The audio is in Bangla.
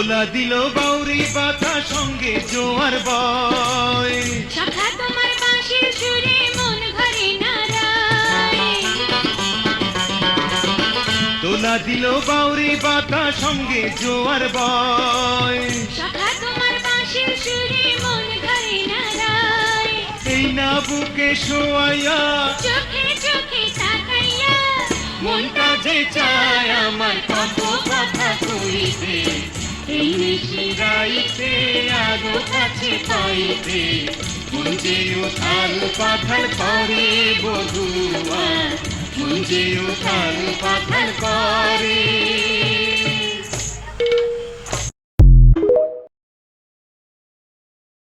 দোলা দিল বাউরি পাতা সঙ্গে জোয়ার বয় শাখা তোমার বাঁশির সুরে মন ভরে নারায় দোলা দিল বাউরি পাতা সঙ্গে জোয়ার বয় শাখা তোমার বাঁশির সুরে মন ভরে নারায় এই না বুকে শোয়াইয়া চোখে চোখে তাকাইয়া মনটা যে চায় আমার কত কথা কইতে এই নিশি রাইতে আরো কাছে পাইতে মুঞ্জে উথাল পাথাল করে বধুয়া মুঞ্জে উথাল পাথাল করে